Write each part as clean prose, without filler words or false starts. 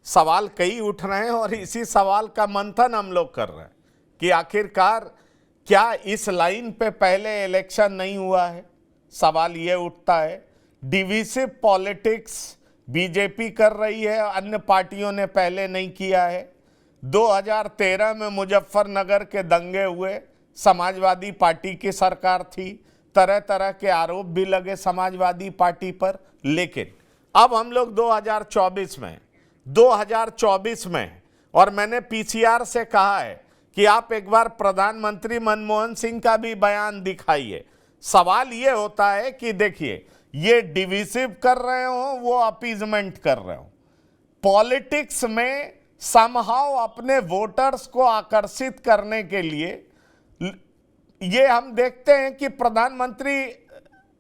सवाल कई उठ रहे हैं और इसी सवाल का मंथन हम लोग कर रहे हैं कि आखिरकार क्या इस लाइन पे पहले इलेक्शन नहीं हुआ है। सवाल ये उठता है, डिविसिव पॉलिटिक्स बीजेपी कर रही है, अन्य पार्टियों ने पहले नहीं किया है। 2013 में मुजफ्फरनगर के दंगे हुए, समाजवादी पार्टी की सरकार थी, तरह तरह के आरोप भी लगे समाजवादी पार्टी पर। लेकिन अब हम लोग 2024 में और मैंने पीसीआर से कहा है कि आप एक बार प्रधानमंत्री मनमोहन सिंह का भी बयान दिखाइए। सवाल ये होता है कि देखिए, ये डिविसिव कर रहे हो, वो अपीजमेंट कर रहे हो। पॉलिटिक्स में समहाउ अपने वोटर्स को आकर्षित करने के लिए ये हम देखते हैं कि प्रधानमंत्री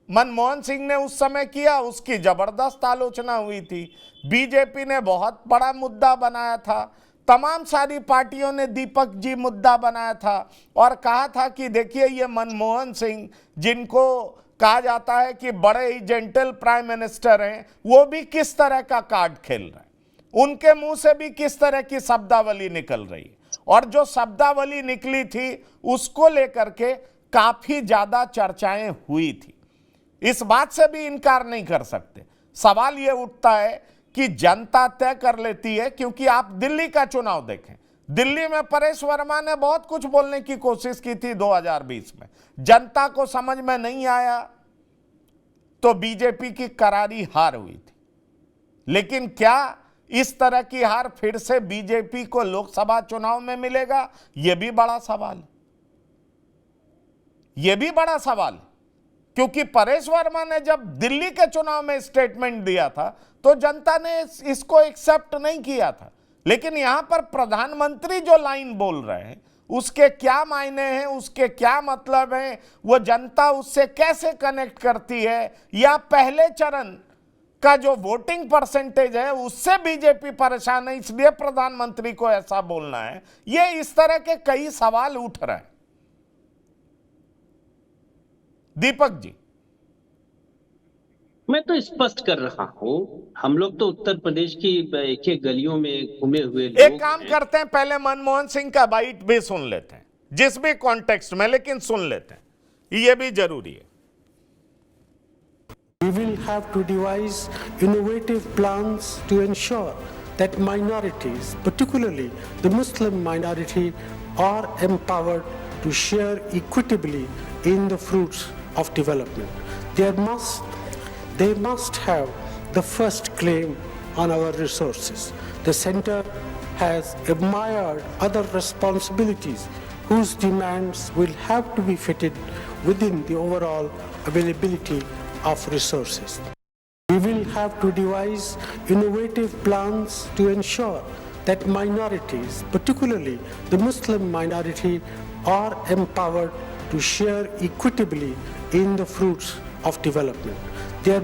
मनमोहन सिंह ने उस समय किया, उसकी जबरदस्त आलोचना हुई थी। बीजेपी ने बहुत बड़ा मुद्दा बनाया था, तमाम सारी पार्टियों ने दीपक जी मुद्दा बनाया था और कहा था कि देखिए ये मनमोहन सिंह, जिनको कहा जाता है कि बड़े ही जेंटल प्राइम मिनिस्टर हैं, वो भी किस तरह का कार्ड खेल रहे हैं, उनके मुंह से भी किस तरह की शब्दावली निकल रही है। और जो शब्दावली निकली थी उसको लेकर के काफी ज्यादा चर्चाएं हुई थी, इस बात से भी इनकार नहीं कर सकते। सवाल यह उठता है कि जनता तय कर लेती है, क्योंकि आप दिल्ली का चुनाव देखें, दिल्ली में परेश वर्मा ने बहुत कुछ बोलने की कोशिश की थी 2020 में, जनता को समझ में नहीं आया तो बीजेपी की करारी हार हुई थी। लेकिन क्या इस तरह की हार फिर से बीजेपी को लोकसभा चुनाव में मिलेगा? यह भी बड़ा सवाल है, यह भी बड़ा सवाल है। क्योंकि परेश वर्मा ने जब दिल्ली के चुनाव में स्टेटमेंट दिया था तो जनता ने इसको एक्सेप्ट नहीं किया था। लेकिन यहां पर प्रधानमंत्री जो लाइन बोल रहे हैं, उसके क्या मायने हैं, उसके क्या मतलब हैं, वो जनता उससे कैसे कनेक्ट करती है, या पहले चरण का जो वोटिंग परसेंटेज है उससे बीजेपी परेशान है इसलिए प्रधानमंत्री को ऐसा बोलना है। ये इस तरह के कई सवाल उठ रहे हैं। दीपक जी, मैं तो स्पष्ट कर रहा हूं, हम लोग तो उत्तर प्रदेश की एक एक गलियों में घूमे हुए लोग एक काम करते हैं, पहले मनमोहन सिंह का बाइट भी सुन लेते हैं, जिस भी कॉन्टेक्स्ट में, लेकिन सुन लेते हैं, ये भी जरूरी है। We will have to devise innovative plans to ensure that minorities, particularly the Muslim minority, are empowered to share equitably in the fruits of development. They must have the first claim on our resources. The center has admired other responsibilities whose demands will have to be fitted within the overall availability of resources. We will have to devise innovative plans to ensure that minorities, particularly the Muslim minority, are empowered to share equitably in the fruits of development. They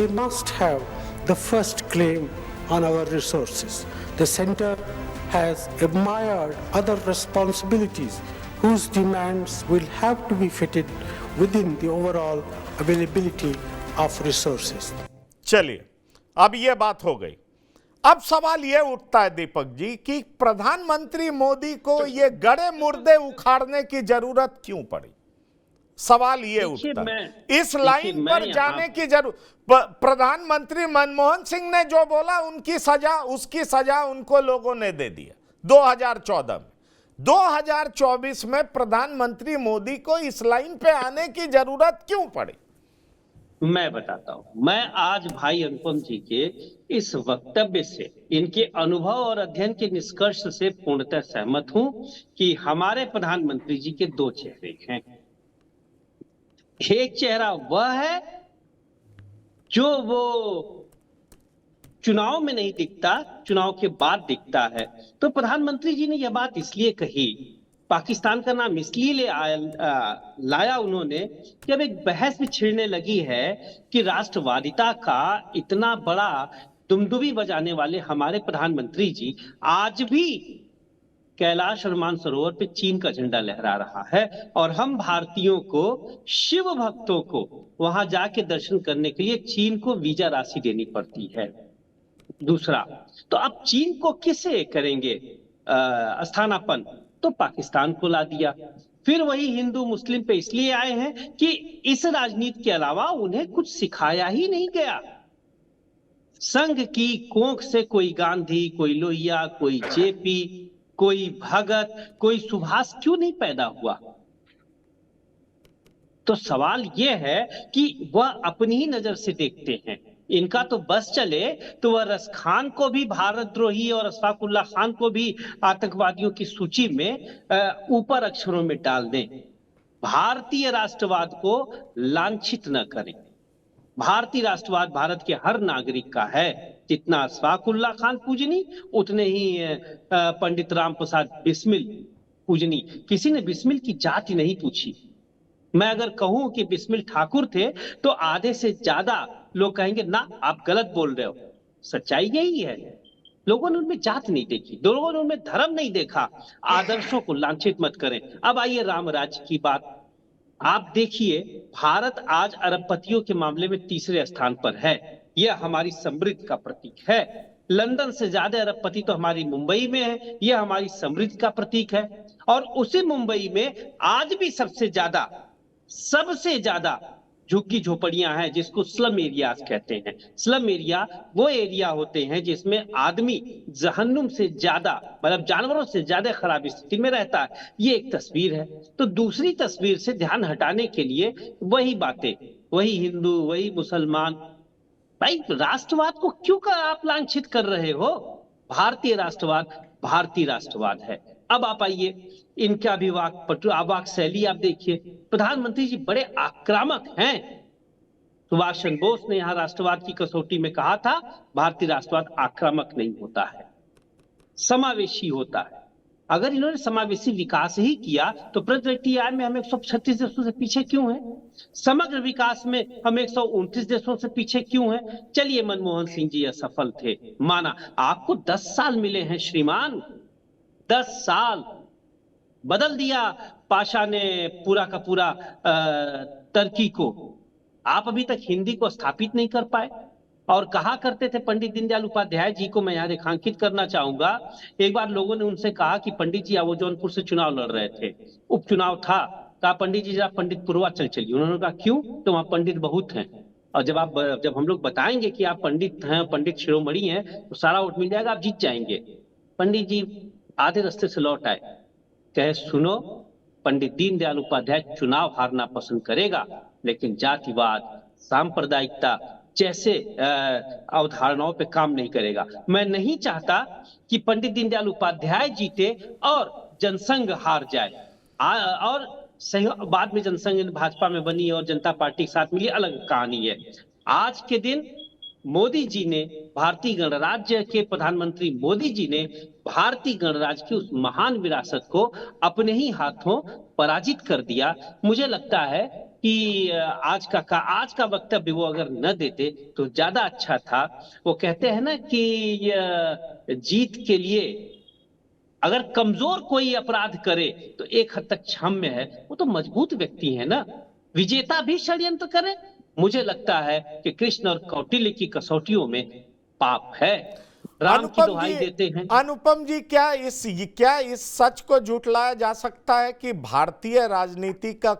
must have the first claim on our resources. The center has admired other responsibilities whose demands will have to be fitted within the overall availability of resources. चलिए, अब यह बात हो गई। अब सवाल यह उठता है दीपक जी कि प्रधानमंत्री मोदी को ये गड़े मुर्दे उखाड़ने की जरूरत क्यों पड़ी? सवाल ये उठता है, इस लाइन पर जाने की जरूरत। प्रधानमंत्री मनमोहन सिंह ने जो बोला, उसकी सजा उनको लोगों ने दे दिया 2014 में। 2024 में प्रधानमंत्री मोदी को इस लाइन पे आने की जरूरत क्यों पड़ी? मैं बताता हूं। मैं आज भाई अनुपम जी के इस वक्तव्य से, इनके अनुभव और अध्ययन के निष्कर्ष से पूर्णतः सहमत हूं कि हमारे प्रधानमंत्री जी के दो चेहरे हैं। एक चेहरा वह है जो वो चुनाव में नहीं दिखता, चुनाव के बाद दिखता है। तो प्रधानमंत्री जी ने यह बात इसलिए कही, पाकिस्तान का नाम इसलिए लाया उन्होंने कि अब एक बहस भी छिड़ने लगी है कि राष्ट्रवादिता का इतना बड़ा दुमदुमी बजाने वाले हमारे प्रधानमंत्री जी आज भी कैलाश और मानसरोवर पे चीन का झंडा लहरा रहा है, और हम भारतीयों को, शिव भक्तों को वहां जाके दर्शन करने के लिए चीन को वीजा राशि देनी पड़ती है। दूसरा, तो अब चीन को किसे करेंगे स्थानापन्न? तो पाकिस्तान को ला दिया। फिर वही हिंदू मुस्लिम पे इसलिए आए हैं कि इस राजनीति के अलावा उन्हें कुछ सिखाया ही नहीं गया। संघ की कोख से कोई गांधी, कोई लोहिया, कोई जेपी, कोई भगत, कोई सुभाष क्यों नहीं पैदा हुआ? तो सवाल यह है कि वह अपनी ही नजर से देखते हैं। इनका तो बस चले तो वह रस खान को भी भारतद्रोही और अशफाकुल्ला खान को भी आतंकवादियों की सूची में ऊपर अक्षरों में डाल दें। भारतीय राष्ट्रवाद को लांछित न करें। भारतीय राष्ट्रवाद भारत के हर नागरिक का है। जितना अशफाकुल्ला खान पूजनी, उतने ही पंडित राम प्रसाद बिस्मिल पूजनी। किसी ने बिस्मिल की जाति नहीं पूछी। मैं अगर कहूं कि बिस्मिल ठाकुर थे तो आधे से ज्यादा लोग कहेंगे ना, आप गलत बोल रहे हो। सच्चाई यही है। लोगों ने उनमें जात नहीं देखी, लोगों ने उनमें धर्म नहीं देखा। आदर्शों को लांछित मत करें। अब आइए राम राज्य की बात। आप देखिए, भारत आज अरबपतियों के मामले में तीसरे स्थान पर है। यह हमारी समृद्धि का प्रतीक है। लंदन से ज्यादा अरबपति तो हमारी मुंबई में है। यह हमारी समृद्धि का प्रतीक है। और उसी मुंबई में आज भी सबसे ज्यादा झुग्गी झोपड़ियां हैं, जिसको स्लम एरियाज कहते हैं। स्लम एरिया वो एरिया होते हैं जिसमें आदमी जहन्नुम से ज्यादा, मतलब जानवरों से ज्यादा खराब स्थिति में रहता है। ये एक तस्वीर है। तो दूसरी तस्वीर से ध्यान हटाने के लिए वही बातें, वही हिंदू, वही मुसलमान। भाई, राष्ट्रवाद को क्यों आप लांछित कर रहे हो? भारतीय राष्ट्रवाद है। अब आप आइए, इनका भी वाक शैली आप देखिए। प्रधानमंत्री जी बड़े आक्रामक हैं। सुभाष चंद्र बोस ने यहां राष्ट्रवाद की कसौटी में कहा था, भारतीय राष्ट्रवाद आक्रामक नहीं होता है, समावेशी होता है। अगर इन्होंने समावेशी विकास ही किया तो प्रगति में हम 136 देशों से पीछे क्यों हैं? समग्र विकास में हम 129 देशों से पीछे क्यों हैं? चलिए, मनमोहन सिंह जी असफल थे, माना। आपको 10 साल मिले हैं श्रीमान, 10 साल। बदल दिया पाशा ने पूरा का पूरा टर्की को। आप अभी तक हिंदी को स्थापित नहीं कर पाए। और कहा करते थे पंडित दीनदयाल उपाध्याय जी को मैं यहाँ रेखांकित करना चाहूंगा। एक बार लोगों ने उनसे कहा कि पंडित जी, वो जौनपुर से चुनाव लड़ रहे थे, उपचुनाव था, कहा पंडित जी जरा पंडित पूर्वाचल चलिए। उन्होंने कहा क्यों? तो वहां पंडित बहुत हैं, और जब हम लोग बताएंगे कि आप पंडित हैं, पंडित शिरोमणि हैं, तो सारा वोट मिल जाएगा, आप जीत जाएंगे। पंडित जी आधे रास्ते से लौट आए, कहे सुनो, पंडित दीनदयाल उपाध्याय चुनाव हारना पसंद करेगा, लेकिन जातिवाद, सांप्रदायिकता जैसे अवधारणाओं पे काम नहीं करेगा। मैं नहीं चाहता कि पंडित दीनदयाल उपाध्याय जीते और जनसंघ हार जाए। और बाद में जनसंघ भाजपा में बनी और जनता पार्टी के साथ मिली, अलग कहानी है। आज के दिन मोदी जी ने, भारतीय गणराज्य के प्रधानमंत्री मोदी जी ने भारतीय गणराज्य की उस महान विरासत को अपने ही हाथों पराजित कर दिया। मुझे लगता है कि आज का वक्तव्य वो अगर न देते तो ज्यादा अच्छा था। वो कहते हैं ना कि जीत के लिए अगर कमजोर कोई अपराध करे तो एक हद तक क्षम्य है, वो तो मजबूत व्यक्ति है ना। विजेता भी षड्यंत्र करे, मुझे लगता है कि कृष्ण और कौटिल्य की कसौटियों में पाप है। राम की दुहाई देते हैं। अनुपम जी, क्या इस सच को झुठलाया जा सकता है कि भारतीय राजनीति का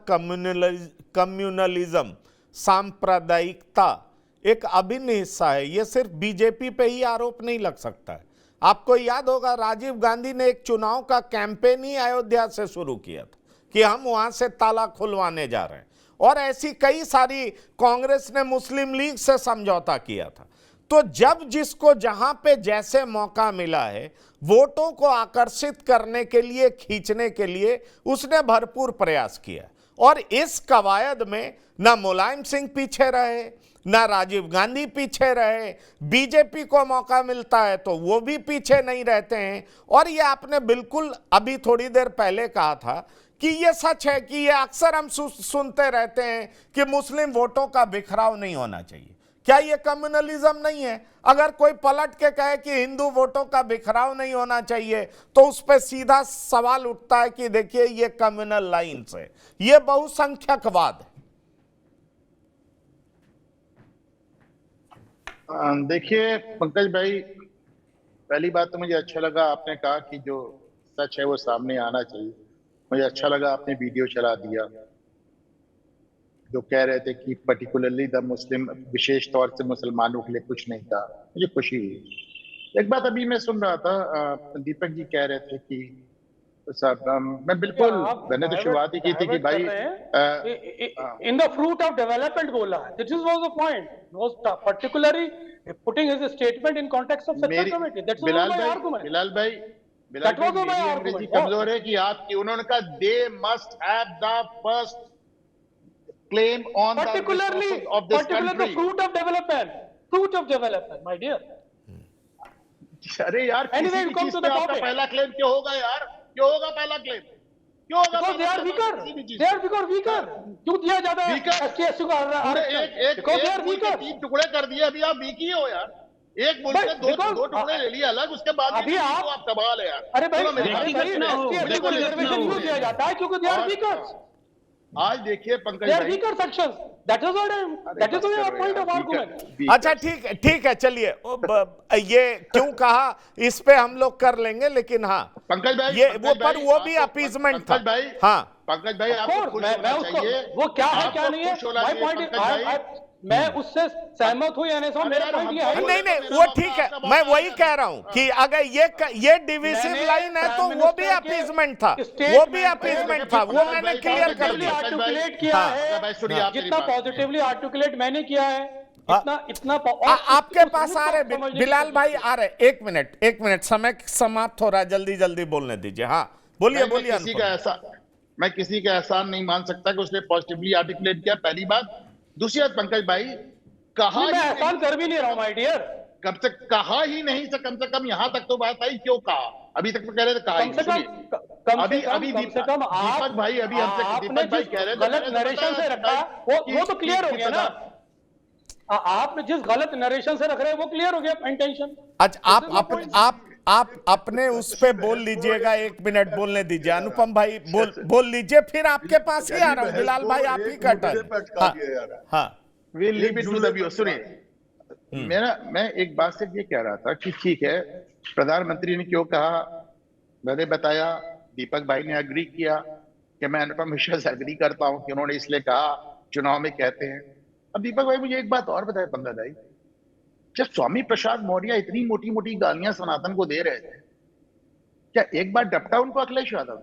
कम्युनलिज्म, सांप्रदायिकता एक अभिन्न हिस्सा है? यह सिर्फ बीजेपी पे ही आरोप नहीं लग सकता है। आपको याद होगा, राजीव गांधी ने एक चुनाव का कैंपेन ही अयोध्या से शुरू किया था कि हम वहां से ताला खुलवाने जा रहे हैं, और ऐसी कई सारी कांग्रेस ने मुस्लिम लीग से समझौता किया था। तो जब जिसको जहां पे जैसे मौका मिला है, वोटों को आकर्षित करने के लिए, खींचने के लिए उसने भरपूर प्रयास किया। और इस कवायद में ना मुलायम सिंह पीछे रहे, ना राजीव गांधी पीछे रहे। बीजेपी को मौका मिलता है तो वो भी पीछे नहीं रहते हैं। और ये आपने बिल्कुल अभी थोड़ी देर पहले कहा था कि ये सच है कि ये अक्सर हम सुनते रहते हैं कि मुस्लिम वोटों का बिखराव नहीं होना चाहिए। क्या ये कम्युनलिज्म नहीं है? अगर कोई पलट के कहे कि हिंदू वोटों का बिखराव नहीं होना चाहिए, तो उस पर सीधा सवाल उठता है कि देखिए ये कम्युनल लाइन्स है, ये बहुसंख्यकवाद है। देखिए पंकज भाई, पहली बात तो मुझे अच्छा लगा आपने कहा कि जो सच है वो सामने आना चाहिए। मुझे अच्छा लगा आपने वीडियो चला दिया जो कह रहे थे कि पर्टिकुलरली द मुस्लिम, विशेष तौर से मुसलमानों के लिए कुछ नहीं था। मुझे खुशी हुई। एक बात अभी मैं सुन रहा था, दीपक जी कह रहे थे कि साहब मैं बिल्कुल, आप मैंने तो शुरुआत ही की थी कि divert भाई कर रहे हैं in the fruit of development बोला है, this was the point, was particularly putting his statement in context of success मेरी committee, that's was Bilal my भाई आर्गुमेंट, बिलाल भाई बिलाल दैट भाई वाज माय मेरी अंग्रेजी आर्गुमेंट। कमजोर है कि आपकी, उन्होंने कहा they must have the first claim on the particularly resources of this particular the country. fruit of development my dear. अरे यार Anyway, किसी भी come चीज to पे the आपका topic. पहला क्लेम क्यों होगा यार? क्यों होगा पहला क्लेम? क्यों होगा Because they पहला are claim weaker, किसी भी चीज they पे? are because weaker, क्यों दिया जाता है Weaker? ST को पूरे आरक्षण? एक एक Because they एक are मुल्क के weaker. 3 टुकड़े कर दिए, अभी आप वीक ही हो यार। एक मुल्क But के दो because- दो टुकड़े ले लिए अलग, उसके बाद भी अभी weak आप- हो, आप कमाल है यार। अरे भाई, सुनो मेरी बात। व्यक्तिगत ना हो, ST को व्यक्तिगत रिजर्वेशन ना हो। क्यों दिया जाता है? क्योंकि they are और- weaker. आज देखिए पंकज They are भाई, weaker sections. That is what that is बस our करो point यार, of argument. weaker- अच्छा ठीक है चलिए, ये क्यों कहा इस पे हम लोग कर लेंगे, लेकिन हाँ पंकज भाई, ये पंकज वो पर भाई, वो भी आपको- अपीजमेंट था। पंकज भाई, हाँ पंकज भाई Of आपको course, खुश मैं होना उसको चाहिए। वो क्या है क्या आपको नहीं है, खुश होना माय चाहिए, पॉइंट पंकज भाई। मैं उससे सहमत हूं या नहीं सहमत, मेरा अरे पॉइंट ये हमको है। बोले नहीं तो नहीं मेरा वो मौका, ठीक है, आपका मैं मौका वही है। कह रहा हूं कि अगर ये डिविसिव मैंने लाइन है तो प्राइम वो भी मिनिस्टर के अपीजमेंट था, वो भी स्टेटमेंट अपीजमेंट पे था, वो पंकज मैंने भाई, क्लियर कर पंकज दिया। भाई, आर्टिकुलेट किया हाँ, है, भाई सुनिए आप मेरी जितना बात। पॉजिटिवली आर्टिकुलेट मैंने किया है, हाँ। इतना इतना आपके पास आ रहे बिलाल भाई, आ रहे, एक मिनट, समय समाप्त हो रहा है, जल्दी जल्दी बोलने दीजिए। हाँ बोलिए मैं बोलिए। किसी का ऐसा, मैं किसी का एहसान नहीं मान सकता कि उसने पॉजिटिवली आर्टिकुलेट किया, पहली बात। दूसरी बात पंकज भाई, कहा मैं ही एहसान नहीं, कर भी नहीं रहा हूं माय डियर। कम से कहा ही नहीं, से कम यहां तक तो बात आई, क्यों कहा? अभी तक तो कह रहे थे कहा ही कम से नहीं। कम सुनिए, कम अभी से कम अभी कम से कम दीपक भाई अभी हमसे, आपने दीपक भाई जिस कह रहे थे, गलत नरेशन से रखा वो तो क्लियर हो गया ना। आपने जिस गलत नरेशन से रख रहे हैं वो क्लियर हो गया इंटेंशन। अच्छा आप अपने उस पे बोल लीजिएगा, 1 मिनट बोलने दीजिए। अनुपम भाई बोल लीजिए, फिर आपके पास ही आ रहा हूँ। बिलाल भाई आप ही का टर्न। हाँ we leave it to the view. सुनिए, मैं एक बात सिर्फ ये कह रहा था कि ठीक है, प्रधानमंत्री ने क्यों कहा, मैंने बताया, दीपक भाई ने एग्री किया कि मैं अनुपम मिश्रा से एग्री करता हूं कि उन्होंने इसलिए कहा, चुनाव में कहते हैं। अब दीपक भाई मुझे एक बात और बताए पंकज भाई, जब स्वामी प्रसाद मौर्य इतनी मोटी मोटी गालियां सनातन को दे रहे थे, क्या एक बार डपटा उनको अखिलेश यादव?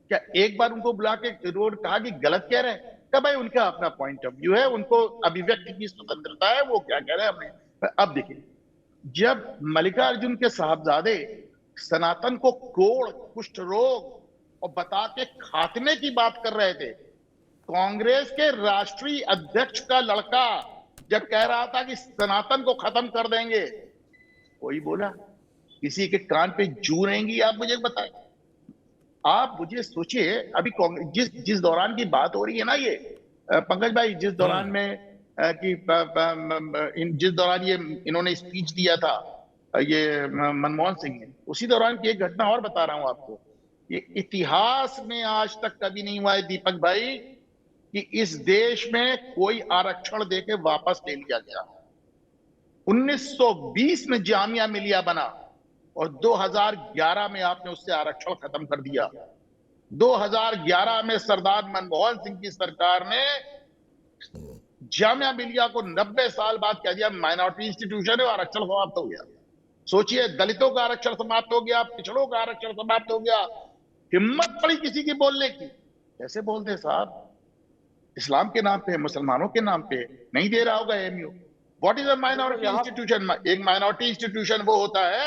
क्या एक बार उनको बुला के रोड कहा कि गलत कह रहे हैं? क्या भाई, उनका अपना पॉइंट ऑफ व्यू है, उनको अभिव्यक्ति की स्वतंत्रता है, वो क्या कह रहे हैं हमने। अब देखिए, जब मल्लिकार्जुन के साहबजादे सनातन को कोढ़, कुष्ठ रोग और बता के खात्मे की बात कर रहे थे, कांग्रेस के राष्ट्रीय अध्यक्ष का लड़का जब कह रहा था कि सनातन को खत्म कर देंगे, कोई बोला? किसी के कान पे जू रहेंगी? आप मुझे बताएं। आप मुझे सोचिए, अभी जिस दौरान की बात हो रही है ना, ये पंकज भाई, जिस दौरान में जिस दौरान ये इन्होंने स्पीच दिया था, ये मनमोहन सिंह ने, उसी दौरान की एक घटना और बता रहा हूं आपको। ये इतिहास में आज तक कभी नहीं हुआ है दीपक भाई कि इस देश में कोई आरक्षण देके वापस ले लिया गया। 1920 में जामिया मिलिया बना और 2011 में आपने उससे आरक्षण खत्म कर दिया। 2011 में सरदार मनमोहन सिंह की सरकार ने जामिया मिलिया को 90 साल बाद कह दिया माइनॉरिटी इंस्टीट्यूशन है, आरक्षण समाप्त हो गया। सोचिए, दलितों का आरक्षण समाप्त हो गया, पिछड़ों का आरक्षण समाप्त हो गया। हिम्मत पड़ी किसी की बोलने की? कैसे बोलते साहब? इस्लाम के नाम पे, मुसलमानों के नाम पे नहीं दे रहा होगा MU. What is a minority institution? एक माइनॉरिटी इंस्टीट्यूशन वो होता है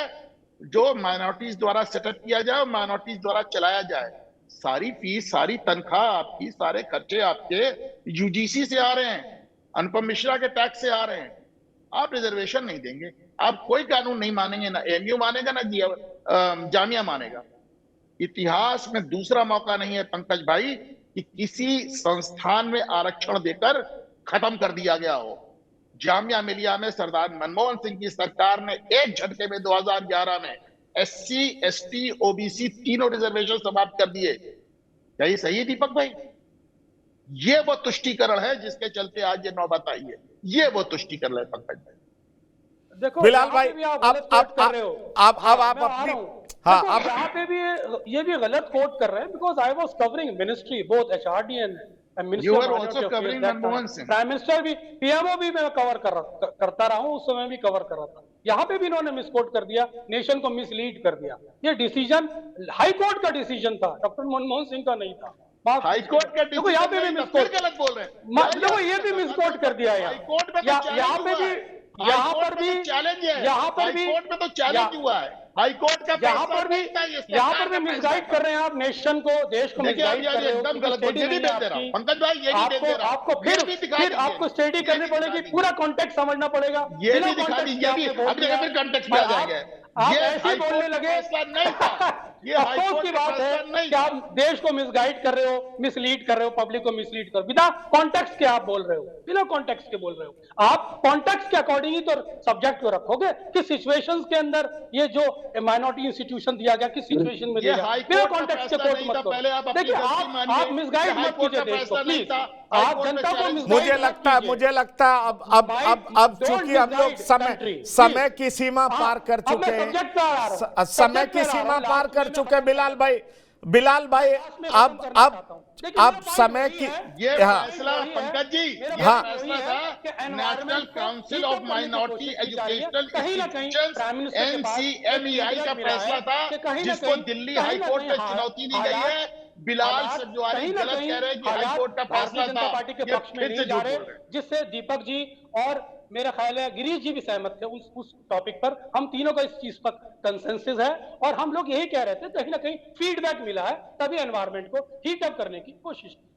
जो माइनॉरिटीज द्वारा सेटअप किया जाए और माइनॉरिटीज द्वारा चलाया जाए। सारी फीस, सारी तनख्वाह आपकी, सारे खर्चे आपके यूजीसी से आ रहे हैं, अनुपम मिश्रा के टैक्स से आ रहे हैं। आप रिजर्वेशन नहीं देंगे, आप कोई कानून नहीं मानेंगे, ना एमयू मानेगा ना जामिया मानेगा। इतिहास में दूसरा मौका नहीं है पंकज भाई कि किसी संस्थान में आरक्षण देकर खत्म कर दिया गया हो। जामिया मिलिया में सरदार मनमोहन सिंह की सरकार ने एक झटके में 2011 में एससी, एसटी, ओबीसी तीनों रिजर्वेशन समाप्त कर दिए। क्या ये सही है दीपक भाई? ये वो तुष्टीकरण है जिसके चलते आज ये नौबत आई है। ये वो तुष्टीकरण है पंकज भाई। देखो बिलाल यहाँ भाई, पे भी आप अब गलत कोट कर रहे हो। अब आप मैं आ अपनी, रहा हूँ। हाँ देखो, अब यहाँ पे भी ये भी गलत कोट कर रहे हैं, because I was covering ministry both HRD and You ministry were also covering Manmohan Singh. Prime minister भी, पीएमओ भी मैं कवर करता रहा हूँ, उस समय भी कवर कर रहा था। यहाँ पे भी इन्होंने मिसकोट कर दिया, नेशन को मिसलीड कर दिया। ये डिसीजन हाई कोर्ट का डिसीजन था, डॉक्टर मनमोहन सिंह का नहीं था। हाई कोर्ट का देखो यहाँ पे भी डिसीजन फिर मिसकोट, गलत बोल रहे हैं। देखो ये भी मिसकोट कर दिया हाई कोर्ट में तो यहाँ पे भी, यहाँ पर भी चैलेंज है, यहाँ पर हाई भी कोर्ट में तो चैलेंज हुआ है, हाई कोर्ट का यहाँ फैसला पर भी, नहीं था, ये यहाँ सरकार पर भी का मिसगाइड फैसला कर रहे हैं आप नेशन को, देश को देखिए, मिसगाइड कर रहे हो। एकदम गलत, स्टडी ये भी नहीं भेज है दे रहा हूं आपकी। पंकज भाई, ये भी भेज दे रहा हूं। आपको ये भी दिखा फिर दीजिए। आपको स्टडी ये करनी भी दिखा पड़ेगी, दीजिए। पूरा कॉन्टेक्स्ट समझना पड़ेगा। ये बिना भी दिखा context दीजिए, के ये भी आपने बोल अब देखिए दिया। फिर कंटेक्स्ट में आ और आप- जाएंगे। आप ये ऐसे हाई ही बोलने कोर्ट का लगे। फैसला नहीं था, ये हाई अफसोस कोर्ट की का बात है फैसला नहीं कि था। आप देश को मिसगाइड कर रहे हो, मिसलीड कर रहे हो, पब्लिक को मिसलीड कर रहे हो, बिना कॉन्टेक्स्ट के आप बोल रहे हो, बिना कॉन्टेक्स्ट के बोल रहे हो। आप कॉन्टेक्स्ट के अकॉर्डिंग ही तो सब्जेक्ट को रखोगे कि सिचुएशंस के अंदर ये जो माइनॉरिटी इंस्टीट्यूशन दिया गया, किस सिचुएशन में ये दिया, हाई बिना कोर्ट का कॉन्टेक्स्ट के फैसला कोर्ट नहीं मत था, करो। पहले आप अपनी देखिए गलती आप मानिए। मिसगाइड ये हाई मत कोर्ट कीजिए का देश को, फैसला नहीं प्लीज। था, हाई आप कोर्ट में जनता को चैलेंज- misguide मुझे मत लगता है, कीजिए। मुझे लगता है अब Don't चूंकि हम लोग misguide country, समय please. की सीमा हाँ, पार कर अब मैं चुके subject पे आ रहा हूँ। हैं, समय Subject की पे आ रहा सीमा हूँ, पार last कर में चुके मैं हैं बिलाल भाई। बिलाल भाई, मैं खत्म करना चाहता हूँ। देखिए, अब मेरा point समय वही की, है, ये हाँ, फैसला वही है, पंकज जी, मेरा ये हाँ। फैसला वही है था कि नेशनल environment को काउंसिल heat ऑफ up करने की माइनॉरिटी कोशिश की जा रही है। एजुकेशनल कहीं ना कहीं प्राइम मिनिस्टर के पास NCMEI का मिला है फैसला था, कि कहीं ना जिसको कहीं- दिल्ली कहीं हाई ना कोर्ट कहीं में चुनौती दी गई है। बिलाल हालात सब्जवारी कहीं ना गलत कहीं कह रहे हैं कि हाई हालात कोर्ट का भारतीय फैसला जनता था, पार्टी के ये पक्ष में फिर नहीं से जा झूठ रहे, बोल रहे हैं। जिससे दीपक जी और मेरा ख्याल है गिरीश जी भी सहमत थे उस टॉपिक पर। हम तीनों का इस चीज पर कंसेंसस है और हम लोग यही कह रहे थे, कहीं ना कहीं फीडबैक मिला है, तभी एनवायरनमेंट को हीट अप करने की कोशिश की।